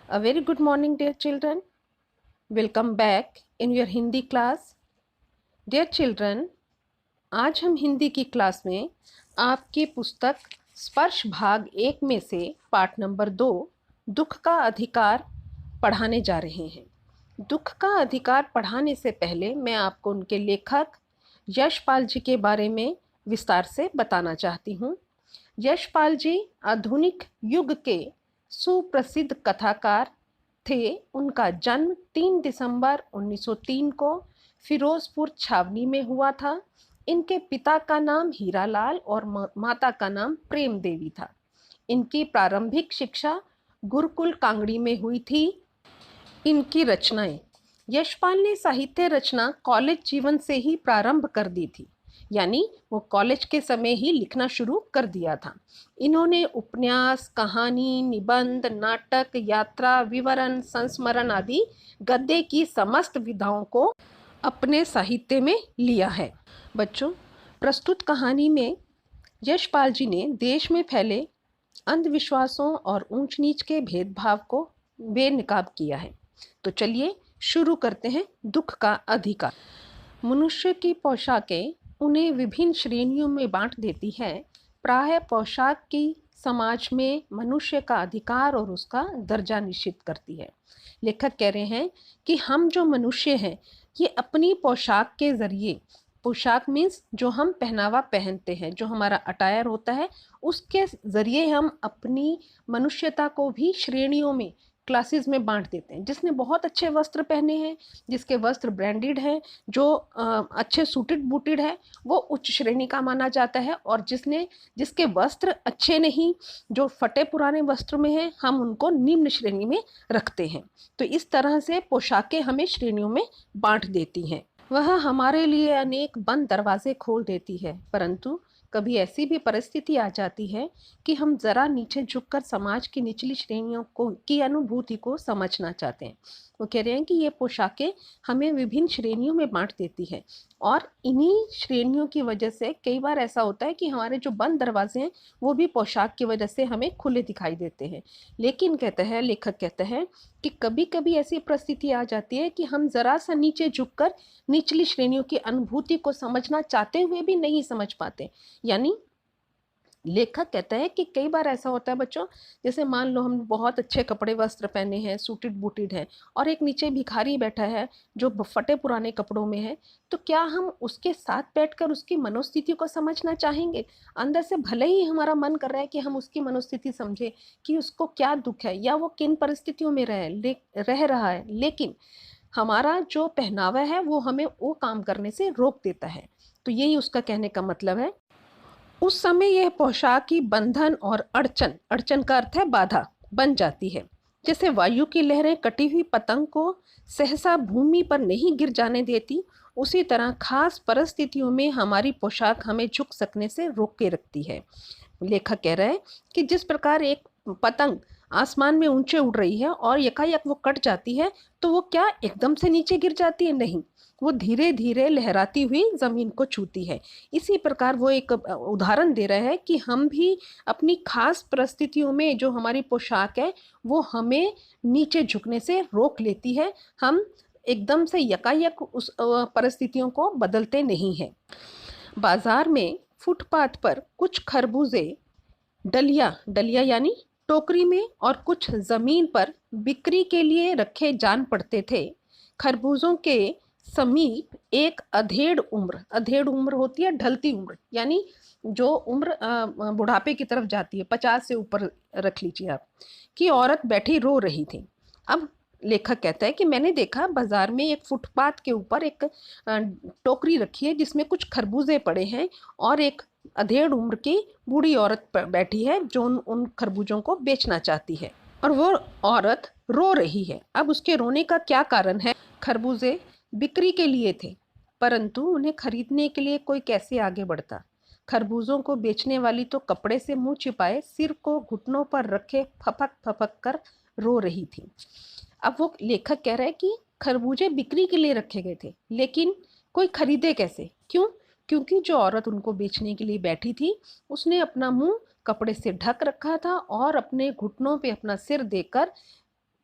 A very good morning, dear children. Welcome back in your Hindi class. Dear children, आज हम हिंदी की class में आपकी पुस्तक स्पर्श भाग 1 में से पाठ नंबर 2 दुख का अधिकार पढ़ाने जा रहे हैं। दुख का अधिकार पढ़ाने से पहले मैं आपको उनके लेखक यशपाल जी के बारे में विस्तार से बताना चाहती हूँ। यशपाल जी आधुनिक युग के सुप्रसिद्ध कथाकार थे। उनका जन्म 3 दिसंबर 1903 को फिरोजपुर छावनी में हुआ था। इनके पिता का नाम हीरालाल और माता का नाम प्रेम देवी था। इनकी प्रारंभिक शिक्षा गुरुकुल कांगड़ी में हुई थी। इनकी रचनाएं, यशपाल ने साहित्य रचना कॉलेज जीवन से ही प्रारंभ कर दी थी, यानी वो कॉलेज के समय ही लिखना शुरू कर दिया था। इन्होंने उपन्यास, कहानी, निबंध, नाटक, यात्रा, विवरण, संस्मरण आदि गद्य की समस्त विधाओं को अपने साहित्य में लिया है। बच्चों, प्रस्तुत कहानी में यशपाल जी ने देश में फैले अंधविश्वासों और ऊंच नीच के भेदभाव को बेनकाब किया है। तो चलिए शुरू करते हैं। दुख का अधिकार। मनुष्य की पोशाकें उन्हें विभिन्न श्रेणियों में बांट देती है। प्रायः पोशाक की समाज में मनुष्य का अधिकार और उसका दर्जा निश्चित करती है। लेखक कह रहे हैं कि हम जो मनुष्य हैं ये अपनी पोशाक के जरिए, पोशाक मीन्स जो हम पहनावा पहनते हैं, जो हमारा अटायर होता है, उसके ज़रिए हम अपनी मनुष्यता को भी श्रेणियों में, क्लासेस में बांट देते हैं। जिसने बहुत अच्छे वस्त्र पहने हैं, जिसके वस्त्र ब्रांडेड हैं, जो अच्छे सूटेड बूटेड है, वो उच्च श्रेणी का माना जाता है। और जिसके वस्त्र अच्छे नहीं, जो फटे पुराने वस्त्र में हैं, हम उनको निम्न श्रेणी में रखते हैं। तो इस तरह से पोशाकें हमें श्रेणियों में बांट देती हैं। वह हमारे लिए अनेक बंद दरवाजे खोल देती है, परंतु कभी ऐसी भी परिस्थिति आ जाती है कि हम जरा नीचे झुककर समाज की निचली श्रेणियों की अनुभूति को समझना चाहते हैं। वो कह रहे हैं कि ये पोशाकें हमें विभिन्न श्रेणियों में बांट देती है, और इन्हीं श्रेणियों की वजह से कई बार ऐसा होता है कि हमारे जो बंद दरवाजे हैं वो भी पोशाक की वजह से हमें खुले दिखाई देते हैं। लेकिन लेखक कहते हैं कि कभी कभी ऐसी परिस्थिति आ जाती है कि हम जरा सा नीचे झुककर निचली श्रेणियों की अनुभूति को समझना चाहते हुए भी नहीं समझ पाते। यानी लेखक कहता है कि कई बार ऐसा होता है बच्चों, जैसे मान लो हम बहुत अच्छे कपड़े वस्त्र पहने हैं, सूटेड बूटेड हैं, और एक नीचे भिखारी बैठा है जो फटे पुराने कपड़ों में है, तो क्या हम उसके साथ बैठकर उसकी मनोस्थिति को समझना चाहेंगे? अंदर से भले ही हमारा मन कर रहा है कि हम उसकी मनोस्थिति समझे कि उसको क्या दुख है या वो किन परिस्थितियों में रह रहा है, लेकिन हमारा जो पहनावा है वो हमें वो काम करने से रोक देता है। तो यही उसका कहने का मतलब है। उस समय यह पोशाक की बंधन और अड़चन, अड़चन का अर्थ है बाधा, बन जाती है। जैसे वायु की लहरें कटी हुई पतंग को सहसा भूमि पर नहीं गिर जाने देती, उसी तरह खास परिस्थितियों में हमारी पोशाक हमें झुक सकने से रोक के रखती है। लेखक कह रहा है कि जिस प्रकार एक पतंग आसमान में ऊंचे उड़ रही है और यकायक वो कट जाती है, तो वो क्या एकदम से नीचे गिर जाती है? नहीं, वो धीरे धीरे लहराती हुई जमीन को छूती है। इसी प्रकार वो एक उदाहरण दे रहा है कि हम भी अपनी खास परिस्थितियों में जो हमारी पोशाक है वो हमें नीचे झुकने से रोक लेती है। हम एकदम से यकायक उस परिस्थितियों को बदलते नहीं हैं। बाजार में फुटपाथ पर कुछ खरबूजे डलिया डलिया यानी टोकरी में और कुछ जमीन पर बिक्री के लिए रखे जान पड़ते थे। खरबूजों के समीप एक अधेड़ उम्र होती है, ढलती उम्र, यानी जो उम्र बुढ़ापे की तरफ जाती है, 50 से ऊपर रख लीजिए आप, की औरत बैठी रो रही थी। अब लेखक कहता है कि मैंने देखा बाजार में एक फुटपाथ के ऊपर एक टोकरी रखी है जिसमें कुछ खरबूजे पड़े हैं, और एक अधेड़ उम्र की बूढ़ी औरत बैठी है जो उन खरबूजों को बेचना चाहती है, और वो औरत रो रही है। अब उसके रोने का क्या कारण है? खरबूजे बिक्री के लिए थे, परंतु उन्हें खरीदने के लिए कोई कैसे आगे बढ़ता? खरबूजों को बेचने वाली तो कपड़े से मुंह छिपाए सिर को घुटनों पर रखे फपक फपक कर रो रही थी। अब वो लेखक कह रहा है कि खरबूजे बिक्री के लिए रखे गए थे, लेकिन कोई खरीदे कैसे? क्यों? क्योंकि जो औरत उनको बेचने के लिए बैठी थी उसने अपना मुंह कपड़े से ढक रखा था और अपने घुटनों पे अपना सिर देकर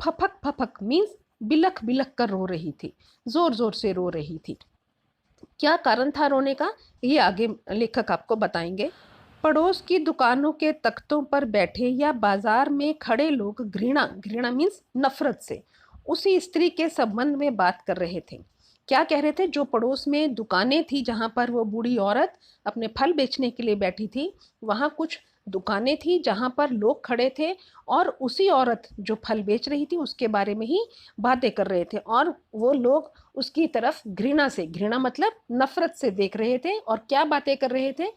फपक फपक मीन्स बिलख बिलख कर रो रही थी, जोर जोर से रो रही थी। क्या कारण था रोने का, ये आगे लेखक आपको बताएंगे। पड़ोस की दुकानों के तख्तों पर बैठे या बाजार में खड़े लोग घृणा घृणा मीन्स नफरत से उसी स्त्री के संबंध में बात कर रहे थे। क्या कह रहे थे, जो पड़ोस में दुकानें थी जहां पर वो बूढ़ी औरत अपने फल बेचने के लिए बैठी थी, वहां कुछ दुकानें थी जहां पर लोग खड़े थे और उसी औरत जो फल बेच रही थी उसके बारे में ही बातें कर रहे थे, और वो लोग उसकी तरफ घृणा से, घृणा मतलब नफरत से देख रहे थे। और क्या बातें कर रहे थे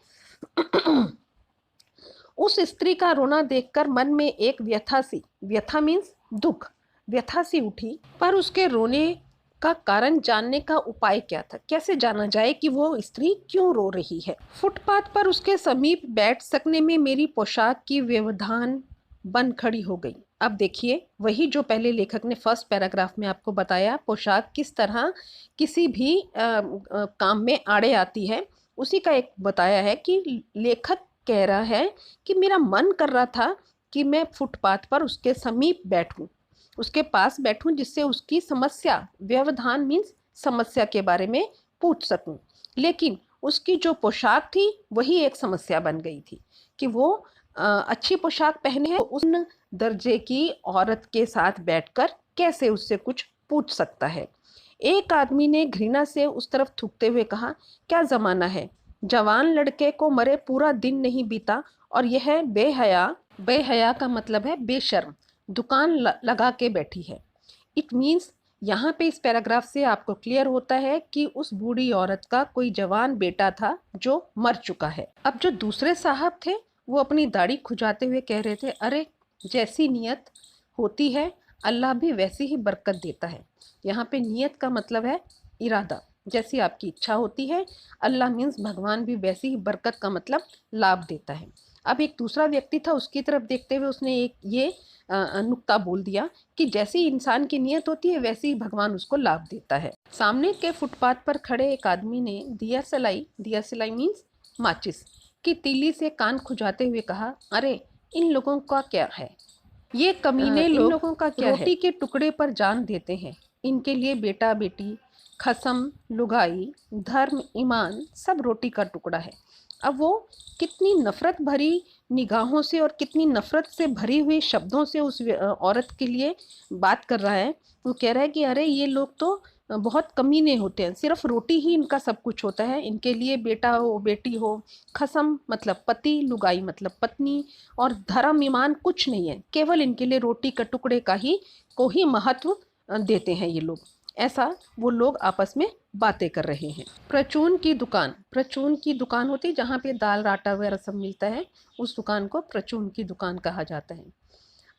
उस स्त्री का रोना देखकर मन में एक व्यथा सी, व्यथा मीन्स दुख, व्यथा सी उठी, पर उसके रोने का कारण जानने का उपाय क्या था, कैसे जाना जाए कि वो स्त्री क्यों रो रही है। फुटपाथ पर उसके समीप बैठ सकने में मेरी पोशाक की व्यवधान बन खड़ी हो गई। अब देखिए, वही जो पहले लेखक ने फर्स्ट पैराग्राफ में आपको बताया, पोशाक किस तरह किसी भी काम में आड़े आती है, उसी का एक बताया है कि लेखक कह रहा है कि मेरा मन कर रहा था कि मैं फुटपाथ पर उसके समीप बैठूं, उसके पास बैठूं, जिससे उसकी समस्या, व्यवधान मीन्स समस्या के बारे में पूछ सकूं। लेकिन उसकी जो पोशाक थी वही एक समस्या बन गई थी कि वो अच्छी पोशाक पहने है, उस दर्जे की औरत के साथ बैठकर कैसे उससे कुछ पूछ सकता है। एक आदमी ने घृणा से उस तरफ थूकते हुए कहा, क्या जमाना है, जवान लड़के को मरे पूरा दिन नहीं बीता और यह बेहया, बेहया का मतलब है बेशर्म, दुकान लगा के बैठी है। इट मीन्स यहाँ पे इस पैराग्राफ से आपको क्लियर होता है कि उस बूढ़ी औरत का कोई जवान बेटा था जो मर चुका है। अब जो दूसरे साहब थे वो अपनी दाढ़ी खुजाते हुए कह रहे थे, अरे जैसी नियत होती है अल्लाह भी वैसी ही बरकत देता है। यहाँ पे नियत का मतलब है इरादा, जैसी आपकी इच्छा होती है, अल्लाह मीन्स भगवान भी वैसी ही बरकत का मतलब लाभ देता है। अब एक दूसरा व्यक्ति था, उसकी तरफ देखते हुए उसने एक ये नुक्ता बोल दिया कि जैसी इंसान की नियत होती है वैसे ही भगवान उसको लाभ देता है। सामने के फुटपाथ पर खड़े एक आदमी ने दिया सलाई मीन्स माचिस की तीली से कान खुजाते हुए कहा, अरे इन लोगों का क्या है, ये कमीने इन लोगों का क्या रोटी के टुकड़े पर जान देते हैं, इनके लिए बेटा बेटी, खसम, लुगाई, धर्म, ईमान सब रोटी का टुकड़ा है। अब वो कितनी नफरत भरी निगाहों से और कितनी नफरत से भरी हुई शब्दों से उस औरत के लिए बात कर रहा है। वो कह रहा है कि अरे ये लोग तो बहुत कमीने होते हैं, सिर्फ रोटी ही इनका सब कुछ होता है, इनके लिए बेटा हो बेटी हो, खसम मतलब पति, लुगाई मतलब पत्नी, और धर्म ईमान कुछ नहीं है, केवल इनके लिए रोटी का टुकड़े का ही को ही महत्व देते हैं ये लोग। ऐसा वो लोग आपस में बातें कर रहे हैं। प्रचून की दुकान होती है जहाँ पे दाल आटा वगैरह सब मिलता है, उस दुकान को प्रचून की दुकान कहा जाता है।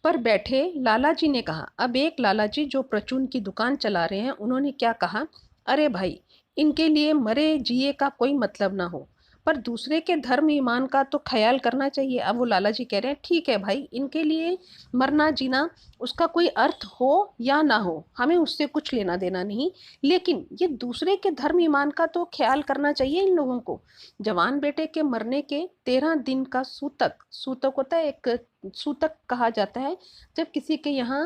पर बैठे लाला जी ने कहा, अब एक लाला जी जो प्रचून की दुकान चला रहे हैं, उन्होंने क्या कहा, अरे भाई इनके लिए मरे जिए का कोई मतलब ना हो, पर दूसरे के धर्म ईमान का तो ख्याल करना चाहिए। अब वो लाला जी कह रहे हैं, ठीक है भाई, इनके लिए मरना जीना उसका कोई अर्थ हो या ना हो, हमें उससे कुछ लेना देना नहीं, लेकिन ये दूसरे के धर्म ईमान का तो ख्याल करना चाहिए इन लोगों को। जवान बेटे के मरने के 13 दिन का सूतक, सूतक होता है एक, सूतक कहा जाता है जब किसी के यहाँ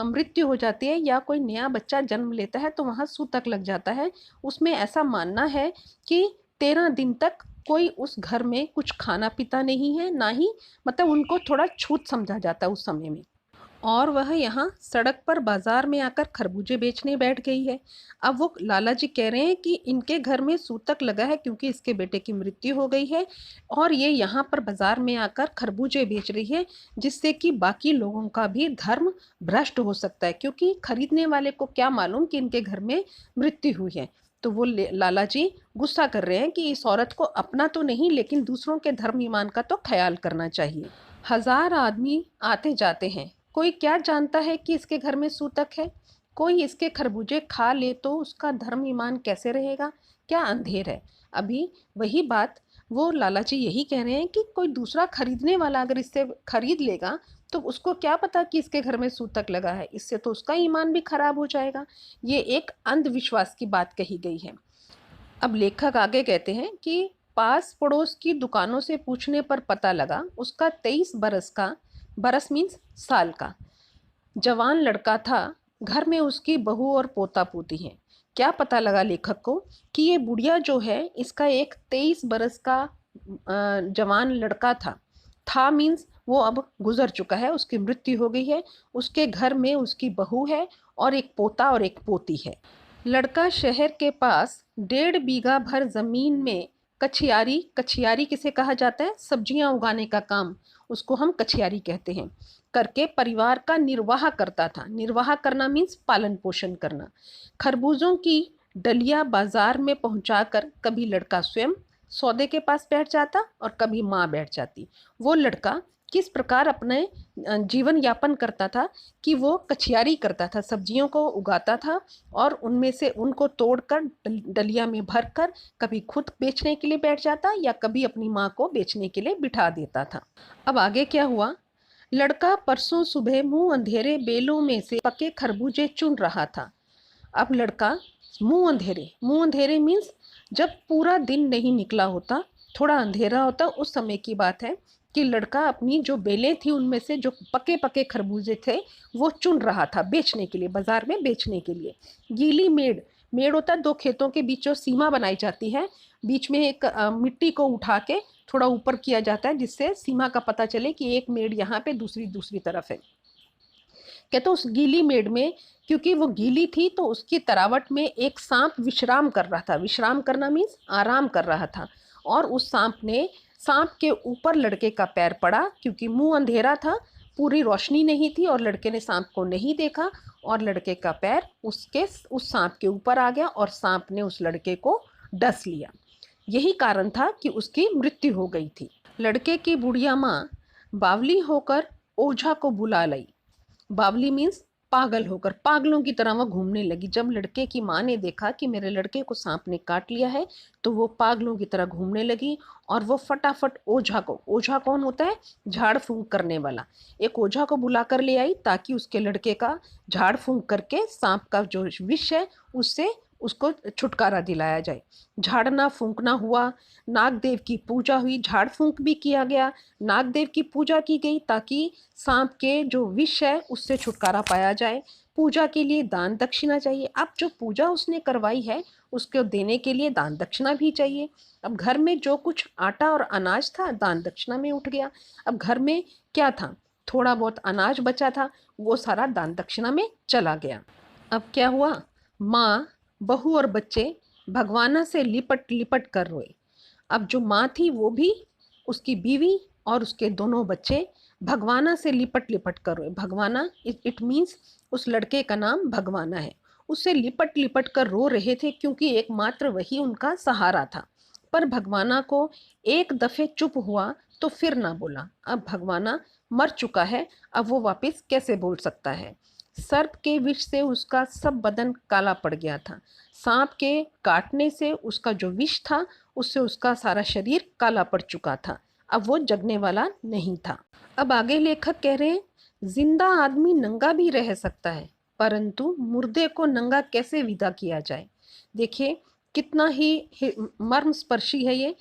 मृत्यु हो जाती है या कोई नया बच्चा जन्म लेता है तो वहाँ सूतक लग जाता है। उसमें ऐसा मानना है कि 13 दिन तक कोई उस घर में कुछ खाना पीता नहीं है, ना ही मतलब उनको थोड़ा छूत समझा जाता है उस समय में। और वह यहाँ सड़क पर बाजार में आकर खरबूजे बेचने बैठ गई है। अब वो लाला जी कह रहे हैं कि इनके घर में सूतक लगा है क्योंकि इसके बेटे की मृत्यु हो गई है और ये यहाँ पर बाजार में आकर खरबूजे बेच रही है, जिससे कि बाकी लोगों का भी धर्म भ्रष्ट हो सकता है, क्योंकि खरीदने वाले को क्या मालूम कि इनके घर में मृत्यु हुई है। तो वो लाला जी गुस्सा कर रहे हैं कि इस औरत को अपना तो नहीं लेकिन दूसरों के धर्म ईमान का तो ख्याल करना चाहिए। 1000 आदमी आते जाते हैं, कोई क्या जानता है कि इसके घर में सूतक है, कोई इसके खरबूजे खा ले तो उसका धर्म ईमान कैसे रहेगा, क्या अंधेर है। अभी वही बात वो लाला जी यही कह रहे हैं कि कोई दूसरा खरीदने वाला अगर इससे खरीद लेगा तो उसको क्या पता कि इसके घर में सूतक लगा है, इससे तो उसका ईमान भी खराब हो जाएगा। ये एक अंधविश्वास की बात कही गई है। अब लेखक आगे कहते हैं कि पास पड़ोस की दुकानों से पूछने पर पता लगा उसका 23 बरस का, बरस मीन्स साल का, जवान लड़का था, घर में उसकी बहू और पोता पोती हैं। क्या पता लगा लेखक को कि ये बुढ़िया जो है इसका एक 23 बरस का जवान लड़का था मीन्स वो अब गुजर चुका है, उसकी मृत्यु हो गई है। उसके घर में उसकी बहू है और एक पोता और एक पोती है। लड़का शहर के पास 1.5 बीघा भर जमीन में कछियारी, कछियारी किसे कहा जाता है, सब्जियां उगाने का काम, उसको हम कछियारी कहते हैं, करके परिवार का निर्वाह करता था। निर्वाह करना मीन्स पालन पोषण करना। खरबूजों की डलिया बाजार में पहुंचाकर कभी लड़का स्वयं सौदे के पास बैठ जाता और कभी माँ बैठ जाती। वो लड़का किस प्रकार अपने जीवन यापन करता था कि वो कछियारी करता था, सब्जियों को उगाता था और उनमें से उनको तोड़कर डलिया में भरकर कभी खुद बेचने के लिए बैठ जाता या कभी अपनी माँ को बेचने के लिए बिठा देता था। अब आगे क्या हुआ? लड़का परसों सुबह मुंह अंधेरे बेलों में से पके खरबूजे चुन रहा था। अब लड़का मुंह अंधेरे मीन्स जब पूरा दिन नहीं निकला होता, थोड़ा अंधेरा होता, उस समय की बात है कि लड़का अपनी जो बेलें थी उनमें से जो पके पके खरबूजे थे वो चुन रहा था बेचने के लिए, बाजार में बेचने के लिए। गीली मेड़, मेड़ होता है दो खेतों के बीच जो सीमा बनाई जाती है, बीच में एक मिट्टी को उठा के थोड़ा ऊपर किया जाता है जिससे सीमा का पता चले कि एक मेड़ यहाँ पे दूसरी तरफ है। कहते उस गीली मेड़ में, क्योंकि वो गीली थी तो उसकी तरावट में एक सांप विश्राम कर रहा था। विश्राम करना मीन्स आराम कर रहा था। और उस सांप के ऊपर लड़के का पैर पड़ा, क्योंकि मुंह अंधेरा था, पूरी रोशनी नहीं थी और लड़के ने सांप को नहीं देखा और लड़के का पैर उस सांप के ऊपर आ गया और सांप ने उस लड़के को डस लिया। यही कारण था कि उसकी मृत्यु हो गई थी। लड़के की बुढ़िया माँ बावली होकर ओझा को बुला लाई। बावली मीन्स पागल होकर, पागलों की तरह वह घूमने लगी। जब लड़के की माँ ने देखा कि मेरे लड़के को सांप ने काट लिया है तो वो पागलों की तरह घूमने लगी और वो फटाफट ओझा को, ओझा कौन होता है, झाड़ फूंक करने वाला, एक ओझा को बुला कर ले आई ताकि उसके लड़के का झाड़ फूंक करके सांप का जो विष है उससे उसको छुटकारा दिलाया जाए। झाड़ना फूंकना हुआ, नागदेव की पूजा हुई, झाड़ फूंक भी किया गया, नागदेव की पूजा की गई ताकि सांप के जो विष है उससे छुटकारा पाया जाए। पूजा के लिए दान दक्षिणा चाहिए। अब जो पूजा उसने करवाई है उसको देने के लिए दान दक्षिणा भी चाहिए। अब घर में जो कुछ आटा और अनाज था दान दक्षिणा में उठ गया। अब घर में क्या था, थोड़ा बहुत अनाज बचा था, वो सारा दान दक्षिणा में चला गया। अब क्या हुआ, माँ, बहू और बच्चे भगवाना से लिपट लिपट कर रोए। अब जो माँ थी वो भी, उसकी बीवी और उसके दोनों बच्चे भगवाना से लिपट लिपट कर रोए। भगवाना इट मीन्स उस लड़के का नाम भगवाना है। उससे लिपट लिपट कर रो रहे थे क्योंकि एकमात्र वही उनका सहारा था। पर भगवाना को एक दफे चुप हुआ तो फिर ना बोला। अब भगवाना मर चुका है, अब वो वापस कैसे बोल सकता है। सर्प के विष से उसका सब बदन काला पड़ गया था। सांप के काटने से उसका जो विष था उससे उसका सारा शरीर काला पड़ चुका था। अब वो जगने वाला नहीं था। अब आगे लेखक कह रहे हैं, जिंदा आदमी नंगा भी रह सकता है परंतु मुर्दे को नंगा कैसे विदा किया जाए। देखिए कितना ही मर्मस्पर्शी है ये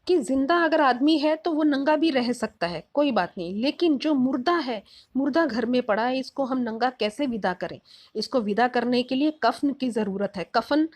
कि जिंदा अगर आदमी है तो वो नंगा भी रह सकता है, कोई बात नहीं, लेकिन जो मुर्दा है, मुर्दा घर में पड़ा है, इसको हम नंगा कैसे विदा करें। इसको विदा करने के लिए कफन की ज़रूरत है। कफन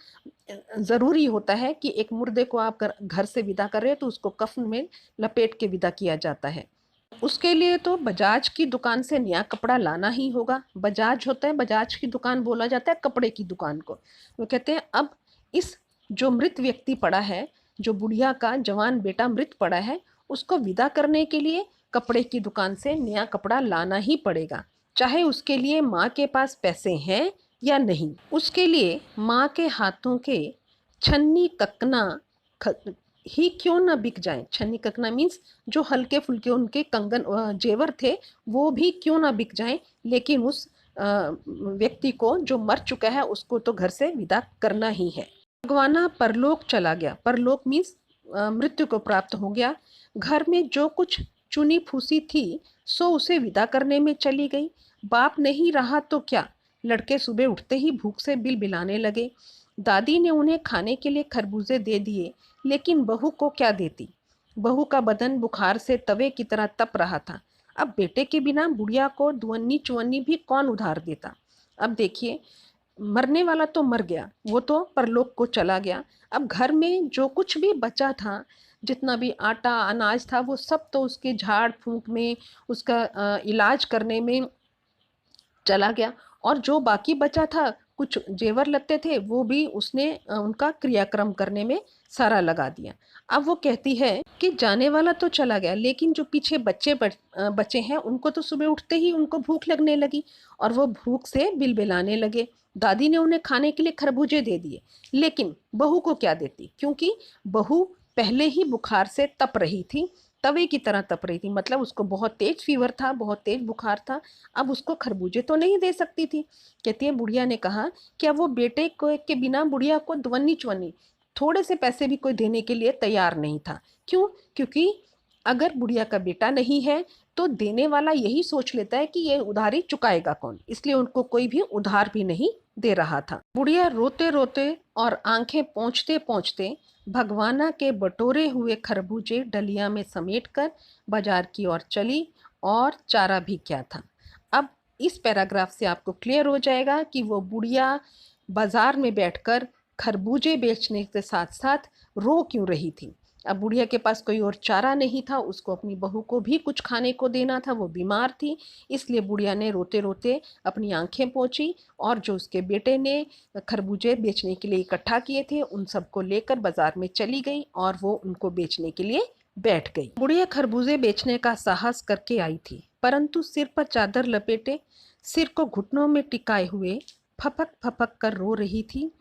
ज़रूरी होता है कि एक मुर्दे को आप घर से विदा कर रहे हो तो उसको कफन में लपेट के विदा किया जाता है। उसके लिए तो बजाज की दुकान से नया कपड़ा लाना ही होगा। बजाज होता है, बजाज की दुकान बोला जाता है कपड़े की दुकान को। वो कहते हैं अब इस जो मृत व्यक्ति पड़ा है, जो बुढ़िया का जवान बेटा मृत पड़ा है, उसको विदा करने के लिए कपड़े की दुकान से नया कपड़ा लाना ही पड़ेगा, चाहे उसके लिए माँ के पास पैसे हैं या नहीं। उसके लिए माँ के हाथों के छन्नी ककना ही क्यों ना बिक जाए। छन्नी ककना मीन्स जो हल्के फुल्के उनके कंगन जेवर थे वो भी क्यों ना बिक जाएं, लेकिन उस व्यक्ति को जो मर चुका है उसको तो घर से विदा करना ही है। भगवाना परलोक चला गया। परलोक मीन्स मृत्यु को प्राप्त हो गया। घर में जो कुछ चुनी फूसी थी सो उसे विदा करने में चली गई। बाप नहीं रहा तो क्या, लड़के सुबह उठते ही भूख से बिलबिलाने लगे। दादी ने उन्हें खाने के लिए खरबूजे दे दिए, लेकिन बहू को क्या देती। बहू का बदन बुखार से तवे की तरह तप रहा था। अब बेटे के बिना बुढ़िया को दुअन्नी चुअन्नी भी कौन उधार देता। अब देखिए, मरने वाला तो मर गया, वो तो परलोक को चला गया। अब घर में जो कुछ भी बचा था, जितना भी आटा अनाज था, वो सब तो उसके झाड़ फूंक में, उसका इलाज करने में चला गया। और जो बाकी बचा था, कुछ जेवर लत्ते थे, वो भी उसने उनका क्रियाक्रम करने में सारा लगा दिया। अब वो कहती है कि जाने वाला तो चला गया, लेकिन जो पीछे बचे हैं, उनको तो सुबह उठते ही उनको भूख लगने लगी और वो भूख से बिलबिलाने लगे। दादी ने उन्हें खाने के लिए खरबूजे दे दिए, लेकिन बहू को क्या देती, क्योंकि बहू पहले ही बुखार से तप रही थी, तवे की तरह तप रही थी। मतलब उसको बहुत तेज फीवर था, बहुत तेज बुखार था। अब उसको खरबूजे तो नहीं दे सकती थी। कहती है, बुढ़िया ने कहा कि अब वो बेटे को के बिना बुढ़िया को दुअन्नी चुअन्नी थोड़े से पैसे भी कोई देने के लिए तैयार नहीं था। क्यों? क्योंकि अगर बुढ़िया का बेटा नहीं है तो देने वाला यही सोच लेता है कि ये उधारी चुकाएगा कौन, इसलिए उनको कोई भी उधार भी नहीं दे रहा था। बुढ़िया रोते रोते और आंखें पोंछते पोंछते भगवाना के बटोरे हुए खरबूजे डलिया में समेटकर बाजार की ओर चली, और चारा भी क्या था। अब इस पैराग्राफ से आपको क्लियर हो जाएगा कि वो बुढ़िया बाजार में बैठकर खरबूजे बेचने के साथ साथ रो क्यों रही थी। अब बुढ़िया के पास कोई और चारा नहीं था, उसको अपनी बहू को भी कुछ खाने को देना था, वो बीमार थी। इसलिए बुढ़िया ने रोते रोते अपनी आंखें पोंछी और जो उसके बेटे ने खरबूजे बेचने के लिए इकट्ठा किए थे, उन सबको लेकर बाजार में चली गई और वो उनको बेचने के लिए बैठ गई। बुढ़िया खरबूजे बेचने का साहस करके आई थी, परंतु सिर पर चादर लपेटे, सिर को घुटनों में टिकाए हुए फपक फपक कर रो रही थी।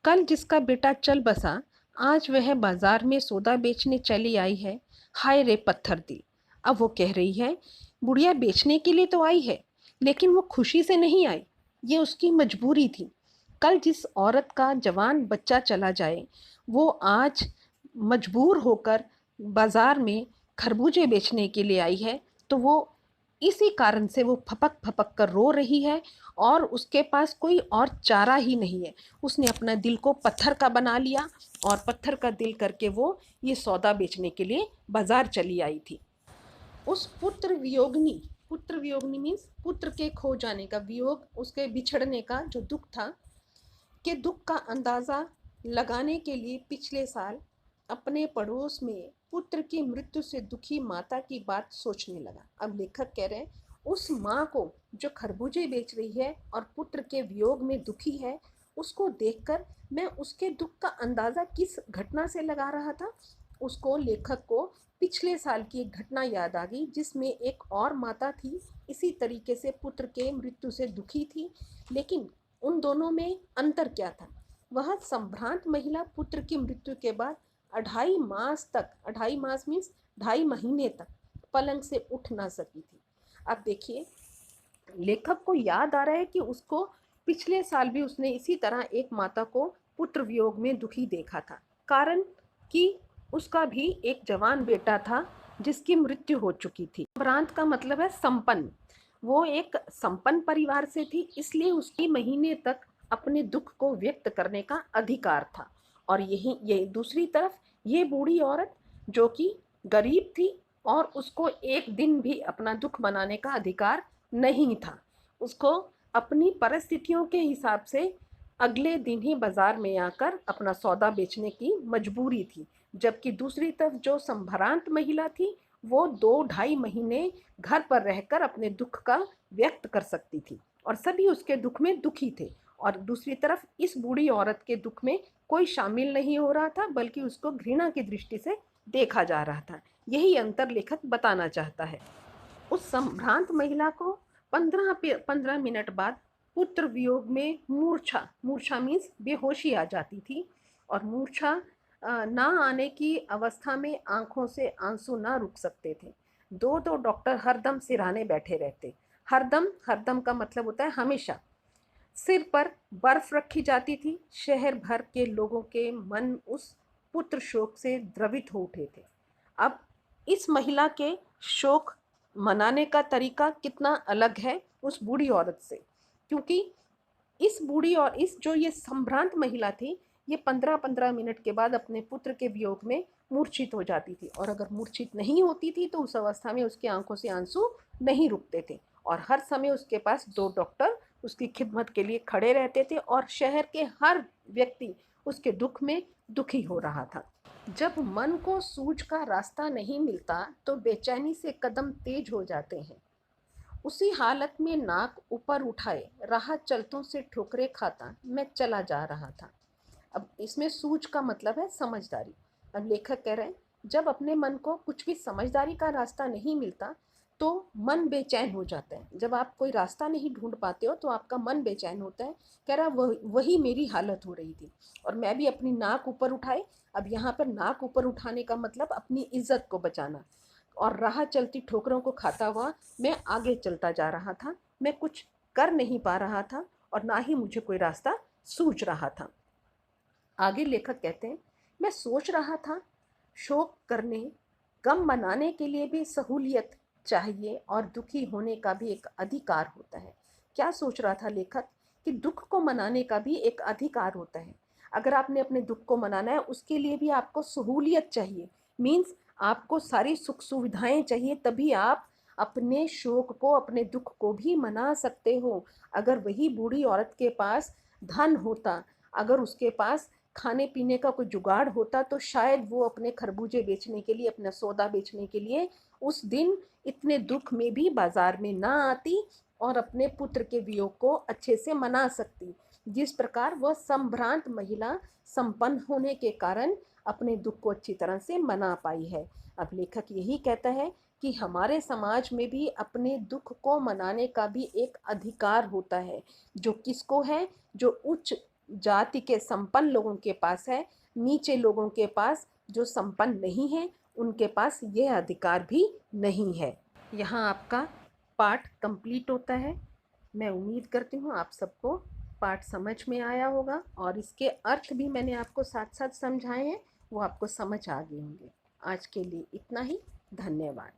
कल जिसका बेटा चल बसा, आज वह बाजार में सौदा बेचने चली आई है। हाय रे पत्थर दिल। अब वो कह रही है, बुढ़िया बेचने के लिए तो आई है, लेकिन वो खुशी से नहीं आई, ये उसकी मजबूरी थी। कल जिस औरत का जवान बच्चा चला जाए, वो आज मजबूर होकर बाजार में खरबूजे बेचने के लिए आई है, तो वो इसी कारण से वो फपक फपक कर रो रही है और उसके पास कोई और चारा ही नहीं है। उसने अपना दिल को पत्थर का बना लिया और पत्थर का दिल करके वो ये सौदा बेचने के लिए बाजार चली आई थी। उस पुत्र वियोगनी मीन्स पुत्र के खो जाने का, वियोग उसके बिछड़ने का जो दुख था, के दुख का अंदाज़ा लगाने के लिए पिछले साल अपने पड़ोस में पुत्र की मृत्यु से दुखी माता की बात सोचने लगा। अब लेखक कह रहे हैं, उस माँ को जो खरबूजे बेच रही है और पुत्र के वियोग में दुखी है, उसको देखकर मैं उसके दुख का अंदाज़ा किस घटना से लगा रहा था। उसको, लेखक को, पिछले साल की एक घटना याद आ गई, जिसमें एक और माता थी, इसी तरीके से पुत्र के मृत्यु से दुखी थी। लेकिन उन दोनों में अंतर क्या था? वह संभ्रांत महिला पुत्र की मृत्यु के बाद 2.5 मास मीन्स 2.5 महीने तक पलंग से उठ ना सकी थी। अब देखिए, लेखक को याद आ रहा है कि उसको पिछले साल भी उसने इसी तरह एक माता को पुत्र वियोग में दुखी देखा था। कारण कि उसका भी एक जवान बेटा था जिसकी मृत्यु हो चुकी थी। संभ्रांत का मतलब है संपन्न। वो एक संपन्न परिवार से थी, इसलिए उसकी महीने तक अपने दुख को व्यक्त करने का अधिकार था। और ये दूसरी तरफ ये बूढ़ी औरत जो कि गरीब थी और उसको एक दिन भी अपना दुख मनाने का अधिकार नहीं था। उसको अपनी परिस्थितियों के हिसाब से अगले दिन ही बाजार में आकर अपना सौदा बेचने की मजबूरी थी। जबकि दूसरी तरफ जो संभ्रांत महिला थी, वो 2-2.5 महीने घर पर रहकर अपने दुख का व्यक्त कर सकती थी और सभी उसके दुख में दुखी थे। और दूसरी तरफ इस बूढ़ी औरत के दुख में कोई शामिल नहीं हो रहा था, बल्कि उसको घृणा की दृष्टि से देखा जा रहा था। यही अंतर लेखक बताना चाहता है। उस संभ्रांत महिला को 15 मिनट बाद पुत्र वियोग में मूर्छा मीन्स बेहोशी आ जाती थी। और मूर्छा ना आने की अवस्था में आंखों से आंसू ना रुक सकते थे। दो दो डॉक्टर हरदम सिरहाने बैठे रहते। हरदम का मतलब होता है हमेशा। सिर पर बर्फ रखी जाती थी। शहर भर के लोगों के मन उस पुत्र शोक से द्रवित हो उठे थे। अब इस महिला के शोक मनाने का तरीका कितना अलग है उस बूढ़ी औरत से, क्योंकि इस बूढ़ी और इस जो ये संभ्रांत महिला थी, ये 15-15 मिनट के बाद अपने पुत्र के वियोग में मूर्छित हो जाती थी। और अगर मूर्छित नहीं होती थी तो उस अवस्था में उसकी आंखों से आंसू नहीं रुकते थे और हर समय उसके पास 2 डॉक्टर उसकी खिदमत के लिए खड़े रहते थे और शहर के हर व्यक्ति उसके दुख में दुखी हो रहा था। जब मन को सूझ का रास्ता नहीं मिलता तो बेचैनी से कदम तेज हो जाते हैं। उसी हालत में नाक ऊपर उठाए राह चलतों से ठोकरे खाता मैं चला जा रहा था। अब इसमें सूझ का मतलब है समझदारी। अब लेखक कह रहे हैं जब अपने मन को कुछ भी समझदारी का रास्ता नहीं मिलता तो मन बेचैन हो जाता है। जब आप कोई रास्ता नहीं ढूंढ पाते हो तो आपका मन बेचैन होता है। कह रहा वही मेरी हालत हो रही थी और मैं भी अपनी नाक ऊपर उठाई। अब यहाँ पर नाक ऊपर उठाने का मतलब अपनी इज्जत को बचाना और राह चलती ठोकरों को खाता हुआ मैं आगे चलता जा रहा था। मैं कुछ कर नहीं पा रहा था और ना ही मुझे कोई रास्ता सूझ रहा था। आगे लेखक कहते हैं मैं सोच रहा था शोक करने गम मनाने के लिए भी सहूलियत चाहिए और दुखी होने का भी एक अधिकार होता है। क्या सोच रहा था लेखक कि दुख को मनाने का भी एक अधिकार होता है। अगर आपने अपने दुख को मनाना है उसके लिए भी आपको सहूलियत चाहिए। मीन्स आपको सारी सुख सुविधाएं चाहिए, तभी आप अपने शोक को अपने दुख को भी मना सकते हो। अगर वही बूढ़ी औरत के पास धन होता, अगर उसके पास खाने पीने का कोई जुगाड़ होता तो शायद वो अपने खरबूजे बेचने के लिए, अपना सौदा बेचने के लिए उस दिन इतने दुख में भी बाजार में ना आती और अपने पुत्र के वियोग को अच्छे से मना सकती। जिस प्रकार वह संभ्रांत महिला संपन्न होने के कारण अपने दुख को अच्छी तरह से मना पाई है। अब लेखक यही कहता है कि हमारे समाज में भी अपने दुख को मनाने का भी एक अधिकार होता है, जो किसको है, जो उच्च जाति के संपन्न लोगों के पास है। नीचे लोगों के पास जो संपन्न नहीं है उनके पास यह अधिकार भी नहीं है। यहाँ आपका पाठ कंप्लीट होता है। मैं उम्मीद करती हूँ आप सबको पाठ समझ में आया होगा और इसके अर्थ भी मैंने आपको साथ साथ समझाए हैं, वो आपको समझ आ गए होंगे। आज के लिए इतना ही। धन्यवाद।